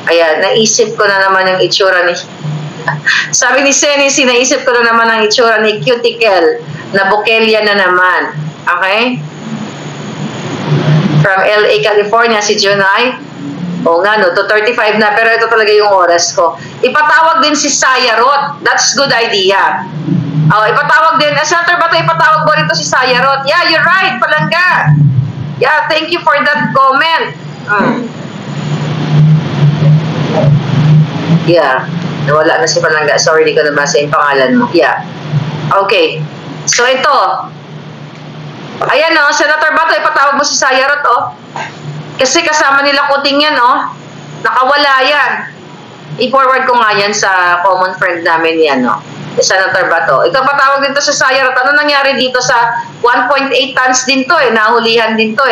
Ayan, naisip ko na naman yung itsura ni... sabi ni Senisi, naisip ko na naman ang itsura ni Cuticle na Bukelya na naman. Okay? From LA, California, si Junay. O nga, no, to 35 na, pero ito talaga yung oras ko. Ipatawag din si Sayarot. That's good idea. Ipatawag din. Senator Bato, ipatawag mo rin to si Sayarot. Yeah, you're right, Palangga. Yeah, thank you for that comment. Yeah, nawala na si Palangga. Sorry, di ko nabasa yung pangalan mo. Yeah. Okay. So, ito. Ayan, Senator Bato, ipatawag mo si Sayarot, Kasi kasama nila Kuting yan, nakawala yan. I-forward ko nga yan sa common friend namin yan, Senator Bato. Ito patawag dito sa Sayarot. Ano nangyari dito sa 1.8 tons din to nahulihan din to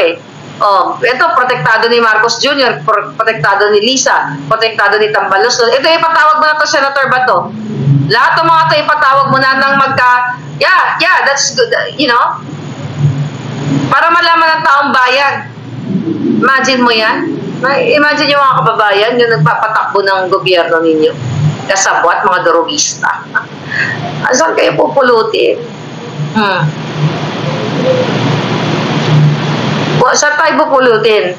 ito, protektado ni Marcos Jr., protektado ni Lisa, protektado ni Tambalos. Ito, ipatawag mo na to, Senator Bato. Lahat ng mga to, ipatawag mo na ng yeah, that's good, para malaman ng taong bayan. Imagine mo yan. Imagine yung mga kababayan yung nagpapatakbo ng gobyerno ninyo. Kasabwat, mga dorogista. Saan kayo pupulutin? Saan tayo pupulutin?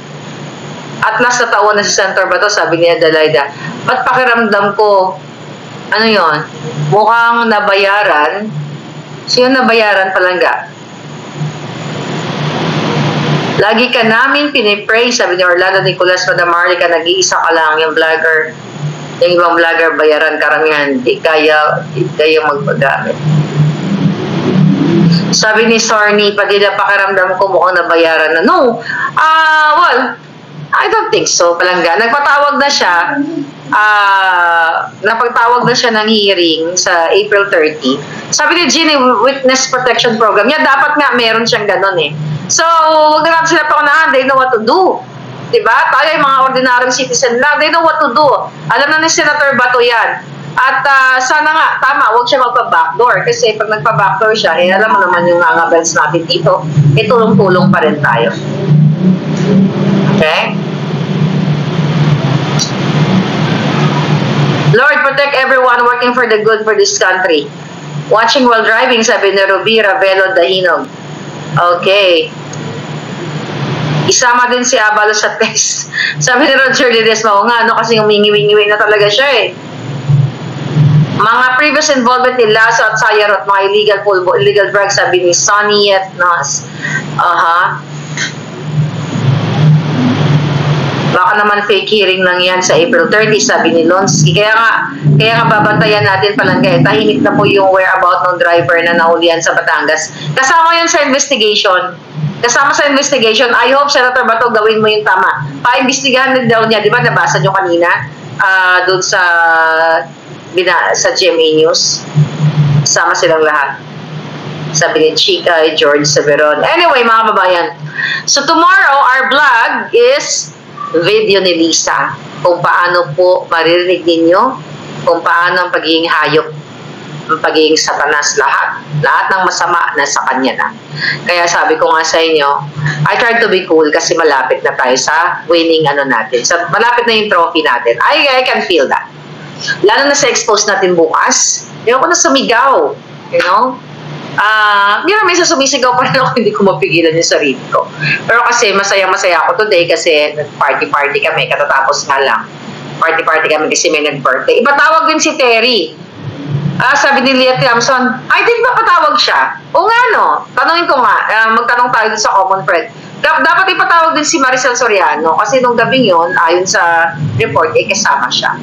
At last na taon na si Senator Bato, sabi ni Adelaida, ba't pakiramdam ko, ano yon? Mukhang nabayaran. Sino nabayaran, Palangga? Lagi ka namin pinipray, sabi ni Orlando Nicolas, Madam Marlica, nag-iisa ka lang, yung vlogger, yung ibang vlogger, bayaran karamihan, di kaya magpagamit. Sabi ni Sarny, Padilla, pakiramdam ko mukhang nabayaran na. No, well, I don't think so, Palangga. Nagpatawag na siya, napagtawag na siya ng hearing sa April 30. Sabi ni Ginny, Witness Protection Program, dapat nga meron siyang ganon eh. So, huwag na natin sila paunahan, they know what to do. Diba? Tayo yung mga ordinaryong citizen lang, they know what to do. Alam na ni Senator Bato yan. At sana nga, tama, huwag siya magpa-backdoor. Kasi pag nagpa-backdoor siya, alam mo naman yung mga bells natin dito, tulong-tulong pa rin tayo. Okay? Lord, protect everyone working for the good for this country. Watching while driving, sabi ni Ruby Ravelo Dahinog. Okay. Isama din si Abalo sa text. Sabi ni Roger Ledesma, nga, kasi humingi-wingi na talaga siya eh. Mga previous involvement ni Lasso at Sayarot, mga illegal drugs, sabi ni Sonny at Nas. Baka naman fake hearing lang yan sa April 30, sabi ni Lonsky. Kaya nga babantayan natin palangga. Tahimik na po yung whereabout ng driver na nahulihan sa Batangas. Kasama yun sa investigation. I hope, Senator Bato, gawin mo yung tama. Paimbestigahan din daw niya, di ba, nabasa nyo kanina doon sa GMA News. Sama silang lahat. Sabi ni Chika, George Severon. Anyway, mga babayan. So tomorrow, our vlog is video ni Lisa. Kung paano po maririnig ninyo, kung paano ang pagiging hayop, ang pagiging satanas, lahat ng masama nasa kanya na. Kaya sabi ko nga sa inyo, I tried to be cool kasi malapit na tayo sa winning natin. So, malapit na yung trophy natin. I can feel that. Lalo na sa expose natin bukas, yung ako na sumigaw, you know? Minsan sumisigaw pa rin ako, hindi ko mapigilan yung sarili ko. Pero kasi masayang-masaya ako today kasi party-party kami, katatapos nga lang. Party-party kami kasi may nag-birthday. Ipatawag din si Terry. Sabi ni Leah Tiamson, I think mapatawag siya. O nga no, tanungin ko nga, magtanong tayo sa common friend. Dapat ipatawag din si Maricel Soriano kasi nung gabing yun, ayon sa report, kasama siya.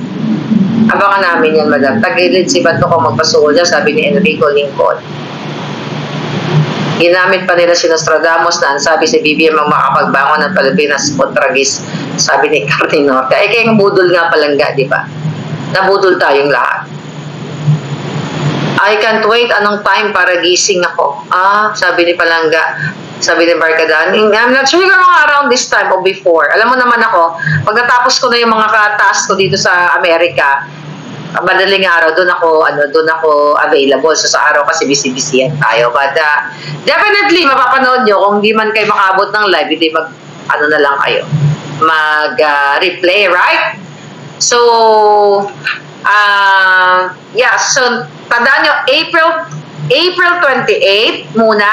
Abangan namin yan, madam. Tagilid si Bato ko magpasuol niya, sabi ni Enrico Lincoln. Ginamit pa nila si Nostradamus na sabi si BBM ang makapagbangon ng Pilipinas kontragis, sabi ni Carly Norte. Kaya budol nga palangga, di ba? Nabudol tayong lahat. I can't wait anong time para gising ako. Sabi ni Palangga. Sabi ni Barkadan, I'm not sure kung around this time o before. Alam mo naman ako, pagkatapos ko na yung mga task ko dito sa Amerika, madaling araw, doon ako available. So sa araw kasi busy-busy yan tayo. But definitely, mapapanood nyo kung di man kayo makaabot ng live, hindi na lang kayo. Replay, right? So, so tandaan nyo, April 28 muna,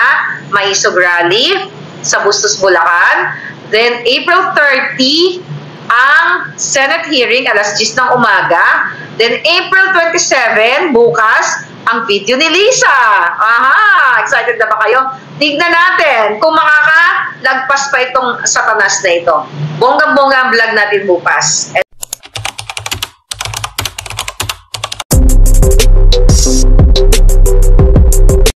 may Isog Rally sa Bustos, Bulacan. Then April 30, ang Senate hearing, alas 10 ng umaga. Then April 27, bukas, ang video ni Lisa. Excited na ba kayo? Tignan natin kung makakalagpas pa itong satanas na ito. Bonggang-bongga ang vlog natin bukas.